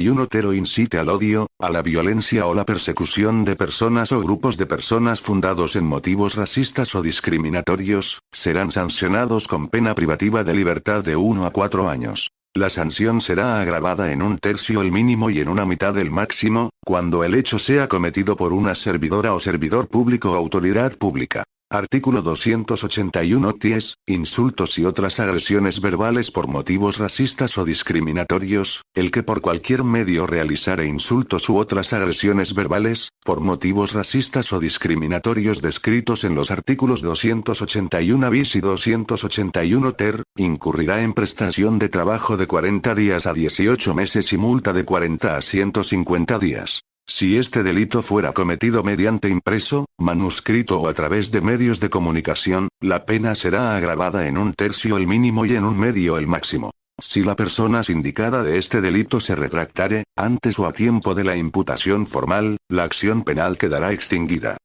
y un notero incite al odio, a la violencia o la persecución de personas o grupos de personas fundados en motivos racistas o discriminatorios, serán sancionados con pena privativa de libertad de 1 a 4 años. La sanción será agravada en 1/3 el mínimo y en 1/2 el máximo, cuando el hecho sea cometido por una servidora o servidor público o autoridad pública. Artículo 281 TIES, insultos y otras agresiones verbales por motivos racistas o discriminatorios, el que por cualquier medio realizare insultos u otras agresiones verbales, por motivos racistas o discriminatorios descritos en los artículos 281 bis y 281 ter, incurrirá en prestación de trabajo de 40 días a 18 meses y multa de 40 a 150 días. Si este delito fuera cometido mediante impreso, manuscrito o a través de medios de comunicación, la pena será agravada en 1/3 el mínimo y en 1/2 el máximo. Si la persona sindicada de este delito se retractare, antes o a tiempo de la imputación formal, la acción penal quedará extinguida.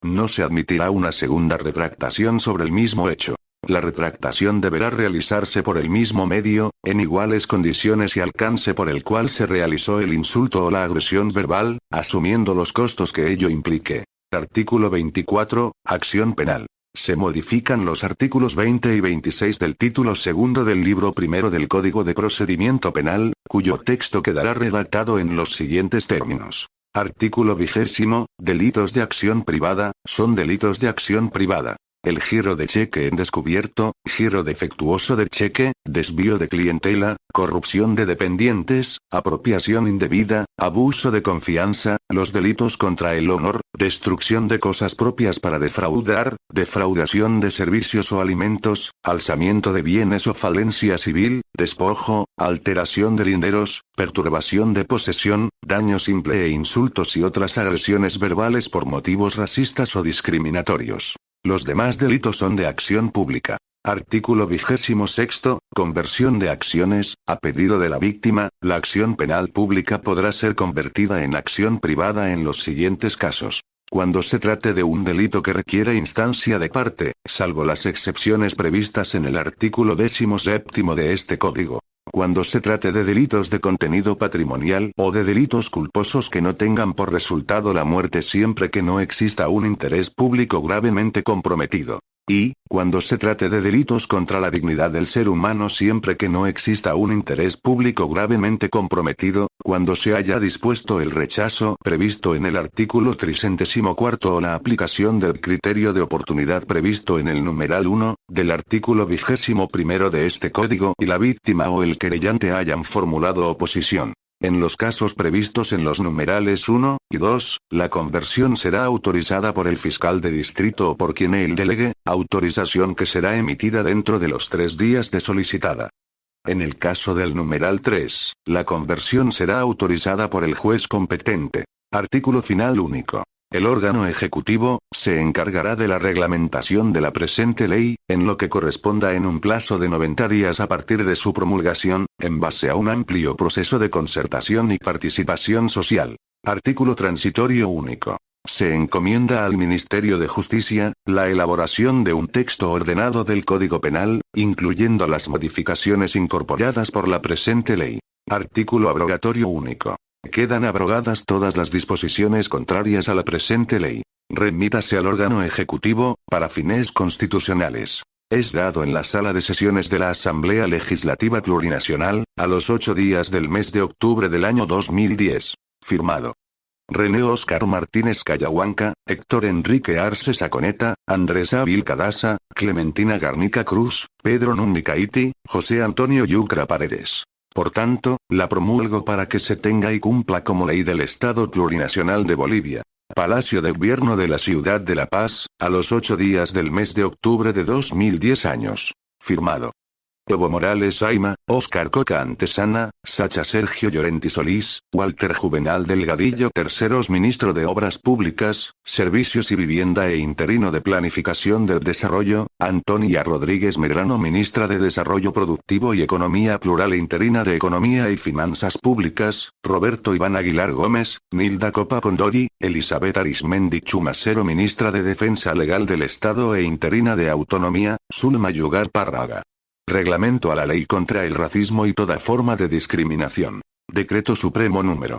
No se admitirá una segunda retractación sobre el mismo hecho. La retractación deberá realizarse por el mismo medio, en iguales condiciones y alcance por el cual se realizó el insulto o la agresión verbal, asumiendo los costos que ello implique. Artículo 24, Acción penal. Se modifican los artículos 20 y 26 del título segundo del libro primero del Código de Procedimiento Penal, cuyo texto quedará redactado en los siguientes términos. Artículo 20. Delitos de acción privada, son delitos de acción privada. El giro de cheque en descubierto, giro defectuoso de cheque, desvío de clientela, corrupción de dependientes, apropiación indebida, abuso de confianza, los delitos contra el honor, destrucción de cosas propias para defraudar, defraudación de servicios o alimentos, alzamiento de bienes o falencia civil, despojo, alteración de linderos, perturbación de posesión, daño simple e insultos y otras agresiones verbales por motivos racistas o discriminatorios. Los demás delitos son de acción pública. Artículo 26. Conversión de acciones. A pedido de la víctima, la acción penal pública podrá ser convertida en acción privada en los siguientes casos. Cuando se trate de un delito que requiera instancia de parte, salvo las excepciones previstas en el artículo 17 de este Código. Cuando se trate de delitos de contenido patrimonial o de delitos culposos que no tengan por resultado la muerte siempre que no exista un interés público gravemente comprometido. Y, cuando se trate de delitos contra la dignidad del ser humano siempre que no exista un interés público gravemente comprometido, cuando se haya dispuesto el rechazo previsto en el artículo 34 o la aplicación del criterio de oportunidad previsto en el numeral 1, del artículo 21 de este Código y la víctima o el querellante hayan formulado oposición. En los casos previstos en los numerales 1 y 2, la conversión será autorizada por el fiscal de distrito o por quien él delegue, autorización que será emitida dentro de los 3 días de solicitada. En el caso del numeral 3, la conversión será autorizada por el juez competente. Artículo final único. El órgano ejecutivo se encargará de la reglamentación de la presente ley, en lo que corresponda en un plazo de 90 días a partir de su promulgación, en base a un amplio proceso de concertación y participación social. Artículo transitorio único. Se encomienda al Ministerio de Justicia la elaboración de un texto ordenado del Código Penal, incluyendo las modificaciones incorporadas por la presente ley. Artículo abrogatorio único. Quedan abrogadas todas las disposiciones contrarias a la presente ley. Remítase al órgano ejecutivo, para fines constitucionales. Es dado en la sala de sesiones de la Asamblea Legislativa Plurinacional, a los 8 días del mes de octubre del año 2010. Firmado. René Óscar Martínez Callahuanca, Héctor Enrique Arce Saconeta, Andrés Ávil Cadasa, Clementina Garnica Cruz, Pedro Nundicaiti, José Antonio Yucra Paredes. Por tanto, la promulgo para que se tenga y cumpla como ley del Estado Plurinacional de Bolivia. Palacio de Gobierno de la Ciudad de La Paz, a los 8 días del mes de octubre de 2010 años. Firmado. Evo Morales Aima, Óscar Coca Antesana, Sacha Sergio Llorenti Solís, Walter Juvenal Delgadillo Terceros Ministro de Obras Públicas, Servicios y Vivienda e interino de Planificación del Desarrollo, Antonia Rodríguez Medrano Ministra de Desarrollo Productivo y Economía Plural e interina de Economía y Finanzas Públicas, Roberto Iván Aguilar Gómez, Nilda Copa Condori, Elizabeth Arismendi Chumacero Ministra de Defensa Legal del Estado e interina de Autonomía, Zulma Yugar Párraga. Reglamento a la Ley contra el Racismo y toda forma de discriminación. Decreto Supremo número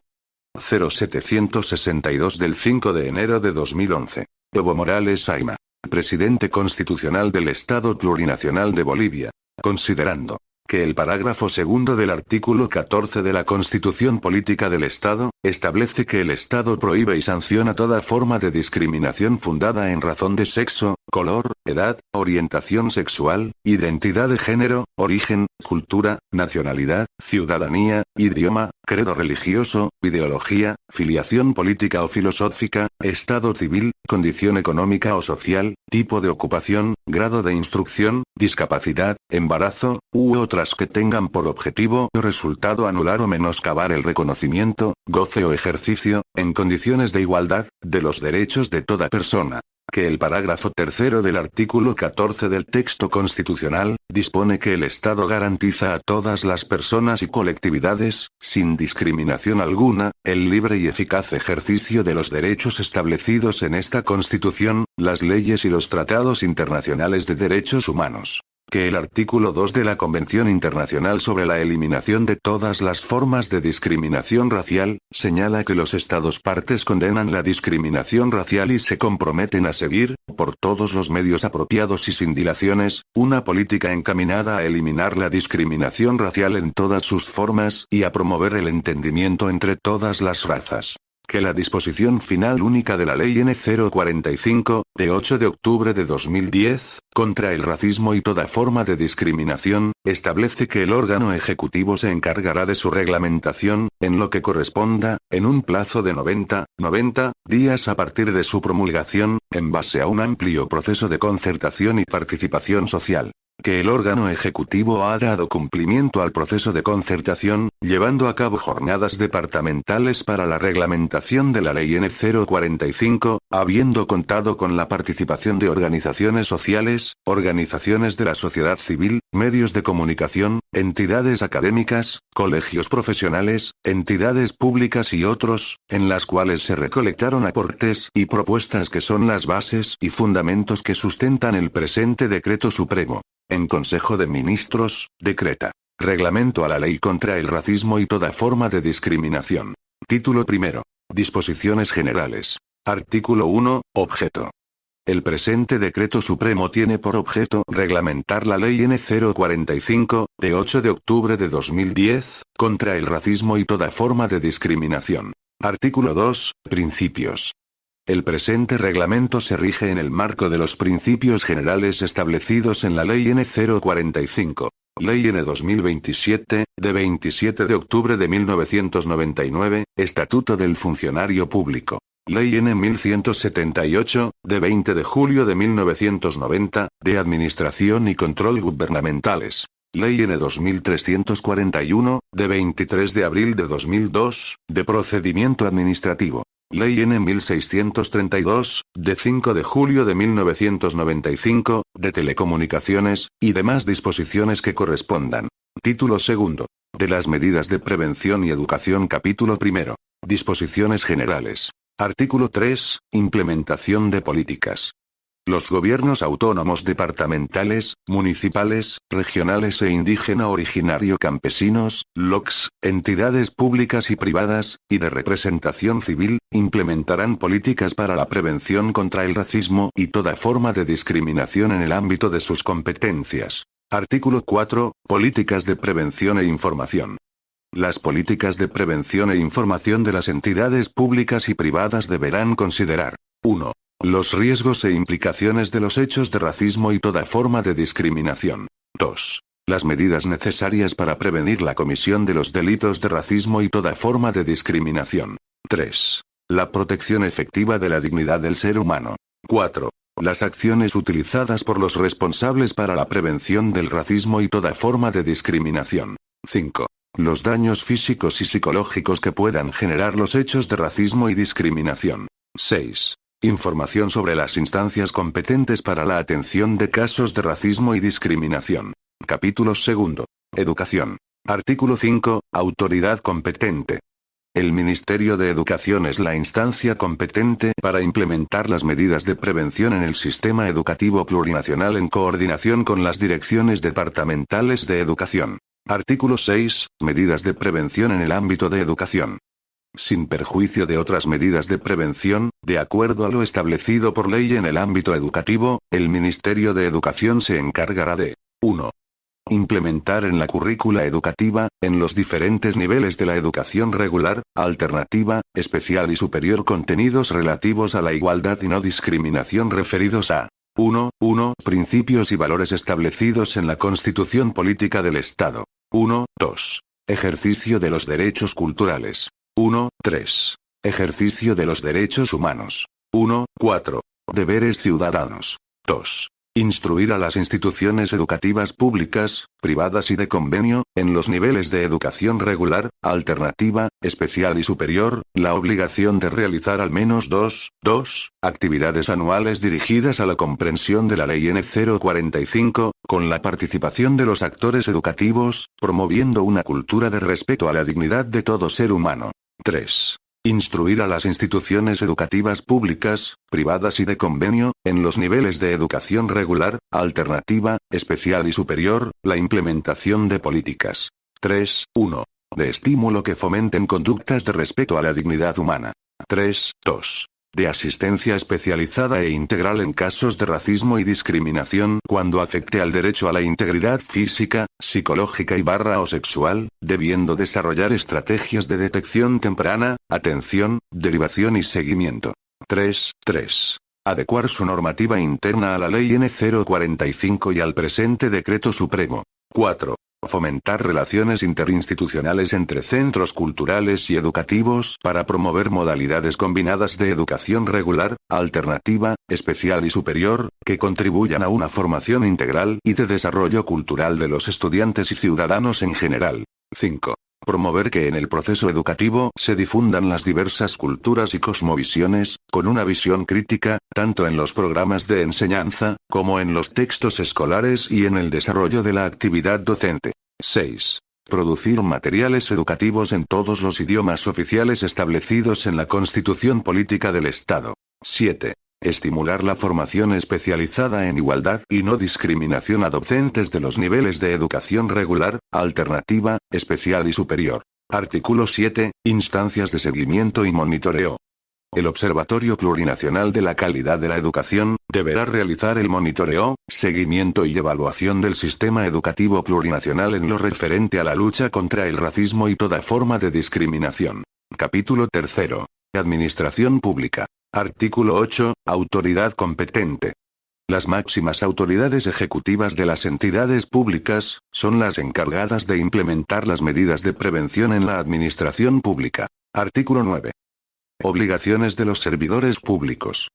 0762 del 5 de enero de 2011. Evo Morales Ayma, Presidente Constitucional del Estado Plurinacional de Bolivia. Considerando que el parágrafo segundo del artículo 14 de la Constitución Política del Estado, establece que el Estado prohíbe y sanciona toda forma de discriminación fundada en razón de sexo, color, edad, orientación sexual, identidad de género, origen, cultura, nacionalidad, ciudadanía, idioma, credo religioso, ideología, filiación política o filosófica, estado civil, condición económica o social, tipo de ocupación, grado de instrucción, discapacidad, embarazo, u otras que tengan por objetivo o resultado anular o menoscabar el reconocimiento, goce o ejercicio, en condiciones de igualdad, de los derechos de toda persona. Que el parágrafo tercero del artículo 14 del texto constitucional, dispone que el Estado garantiza a todas las personas y colectividades, sin discriminación alguna, el libre y eficaz ejercicio de los derechos establecidos en esta Constitución, las leyes y los tratados internacionales de derechos humanos. Que el artículo 2 de la Convención Internacional sobre la Eliminación de todas las formas de discriminación racial, señala que los Estados partes condenan la discriminación racial y se comprometen a seguir, por todos los medios apropiados y sin dilaciones, una política encaminada a eliminar la discriminación racial en todas sus formas y a promover el entendimiento entre todas las razas. Que la disposición final única de la Ley N. 045, de 8 de octubre de 2010, contra el racismo y toda forma de discriminación, establece que el órgano ejecutivo se encargará de su reglamentación, en lo que corresponda, en un plazo de 90 días a partir de su promulgación, en base a un amplio proceso de concertación y participación social. Que el órgano ejecutivo ha dado cumplimiento al proceso de concertación, llevando a cabo jornadas departamentales para la reglamentación de la Ley N. 045, habiendo contado con la participación de organizaciones sociales, organizaciones de la sociedad civil, medios de comunicación, entidades académicas, colegios profesionales, entidades públicas y otros, en las cuales se recolectaron aportes y propuestas que son las bases y fundamentos que sustentan el presente decreto supremo. En Consejo de Ministros, decreta. Reglamento a la Ley contra el Racismo y toda forma de discriminación. Título primero. Disposiciones generales. Artículo 1, objeto. El presente decreto supremo tiene por objeto reglamentar la Ley N. 045, de 8 de octubre de 2010, contra el racismo y toda forma de discriminación. Artículo 2, principios. El presente reglamento se rige en el marco de los principios generales establecidos en la Ley N. 045, Ley N. 2027, de 27 de octubre de 1999, Estatuto del Funcionario Público. Ley N. 1178, de 20 de julio de 1990, de Administración y Control Gubernamentales. Ley N. 2341, de 23 de abril de 2002, de Procedimiento Administrativo. Ley N. 1632, de 5 de julio de 1995, de Telecomunicaciones, y demás disposiciones que correspondan. Título segundo. De las medidas de prevención y educación. Capítulo primero. Disposiciones generales. Artículo 3. Implementación de políticas. Los gobiernos autónomos departamentales, municipales, regionales e indígena originario campesinos, LOCs, entidades públicas y privadas, y de representación civil, implementarán políticas para la prevención contra el racismo y toda forma de discriminación en el ámbito de sus competencias. Artículo 4. Políticas de prevención e información. Las políticas de prevención e información de las entidades públicas y privadas deberán considerar 1. Los riesgos e implicaciones de los hechos de racismo y toda forma de discriminación. 2. Las medidas necesarias para prevenir la comisión de los delitos de racismo y toda forma de discriminación. 3. La protección efectiva de la dignidad del ser humano. 4. Las acciones utilizadas por los responsables para la prevención del racismo y toda forma de discriminación. 5. Los daños físicos y psicológicos que puedan generar los hechos de racismo y discriminación. 6. Información sobre las instancias competentes para la atención de casos de racismo y discriminación. Capítulo segundo. Educación. Artículo 5. Autoridad competente. El Ministerio de Educación es la instancia competente para implementar las medidas de prevención en el sistema educativo plurinacional en coordinación con las direcciones departamentales de educación. Artículo 6. Medidas de prevención en el ámbito de educación. Sin perjuicio de otras medidas de prevención, de acuerdo a lo establecido por ley en el ámbito educativo, el Ministerio de Educación se encargará de 1. Implementar en la currícula educativa, en los diferentes niveles de la educación regular, alternativa, especial y superior contenidos relativos a la igualdad y no discriminación referidos a 1. Principios y valores establecidos en la Constitución Política del Estado. 2. Ejercicio de los derechos culturales. 3. Ejercicio de los derechos humanos. 4. Deberes ciudadanos. 2. Instruir a las instituciones educativas públicas, privadas y de convenio, en los niveles de educación regular, alternativa, especial y superior, la obligación de realizar al menos 2 actividades anuales dirigidas a la comprensión de la Ley N 045, con la participación de los actores educativos, promoviendo una cultura de respeto a la dignidad de todo ser humano. 3. Instruir a las instituciones educativas públicas, privadas y de convenio, en los niveles de educación regular, alternativa, especial y superior, la implementación de políticas. 3.1. De estímulo que fomenten conductas de respeto a la dignidad humana. 3.2. De asistencia especializada e integral en casos de racismo y discriminación cuando afecte al derecho a la integridad física, psicológica o sexual, debiendo desarrollar estrategias de detección temprana, atención, derivación y seguimiento. 3.3. Adecuar su normativa interna a la Ley N 045 y al presente Decreto Supremo. 4. Fomentar relaciones interinstitucionales entre centros culturales y educativos para promover modalidades combinadas de educación regular, alternativa, especial y superior, que contribuyan a una formación integral y de desarrollo cultural de los estudiantes y ciudadanos en general. 5. Promover que en el proceso educativo se difundan las diversas culturas y cosmovisiones, con una visión crítica, tanto en los programas de enseñanza, como en los textos escolares y en el desarrollo de la actividad docente. 6. Producir materiales educativos en todos los idiomas oficiales establecidos en la Constitución Política del Estado. 7. Estimular la formación especializada en igualdad y no discriminación a docentes de los niveles de educación regular, alternativa, especial y superior. Artículo 7. Instancias de seguimiento y monitoreo. El Observatorio Plurinacional de la Calidad de la Educación deberá realizar el monitoreo, seguimiento y evaluación del sistema educativo plurinacional en lo referente a la lucha contra el racismo y toda forma de discriminación. Capítulo 3. Administración Pública. Artículo 8. Autoridad competente. Las máximas autoridades ejecutivas de las entidades públicas son las encargadas de implementar las medidas de prevención en la administración pública. Artículo 9. Obligaciones de los servidores públicos.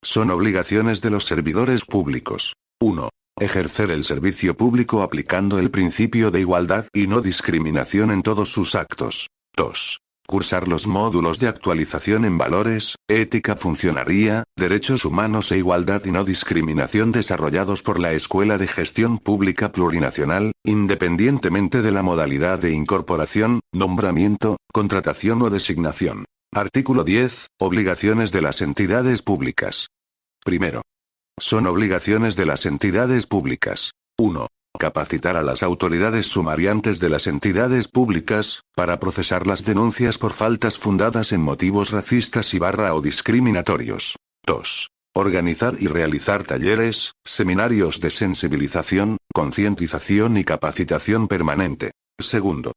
Son obligaciones de los servidores públicos. 1. Ejercer el servicio público aplicando el principio de igualdad y no discriminación en todos sus actos. 2. Cursar los módulos de actualización en valores, ética funcionaria, derechos humanos e igualdad y no discriminación desarrollados por la Escuela de Gestión Pública Plurinacional, independientemente de la modalidad de incorporación, nombramiento, contratación o designación. Artículo 10. Obligaciones de las entidades públicas. Primero. Son obligaciones de las entidades públicas. 1. Capacitar a las autoridades sumariantes de las entidades públicas, para procesar las denuncias por faltas fundadas en motivos racistas o discriminatorios. 2. Organizar y realizar talleres, seminarios de sensibilización, concientización y capacitación permanente. Segundo.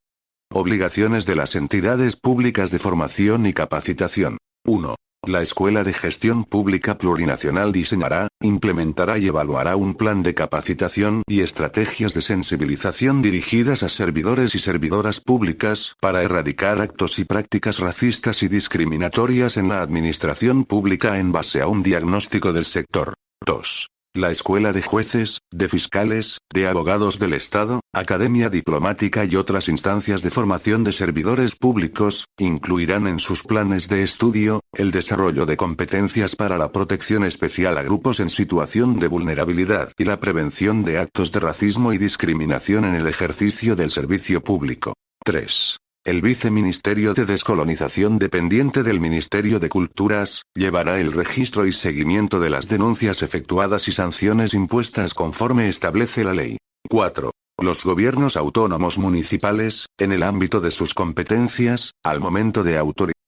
Obligaciones de las entidades públicas de formación y capacitación. 1. La Escuela de Gestión Pública Plurinacional diseñará, implementará y evaluará un plan de capacitación y estrategias de sensibilización dirigidas a servidores y servidoras públicas para erradicar actos y prácticas racistas y discriminatorias en la administración pública en base a un diagnóstico del sector. 2. La Escuela de Jueces, de Fiscales, de Abogados del Estado, Academia Diplomática y otras instancias de formación de servidores públicos, incluirán en sus planes de estudio, el desarrollo de competencias para la protección especial a grupos en situación de vulnerabilidad y la prevención de actos de racismo y discriminación en el ejercicio del servicio público. 3. El Viceministerio de Descolonización dependiente del Ministerio de Culturas, llevará el registro y seguimiento de las denuncias efectuadas y sanciones impuestas conforme establece la ley. 4. Los gobiernos autónomos municipales, en el ámbito de sus competencias, al momento de autorizar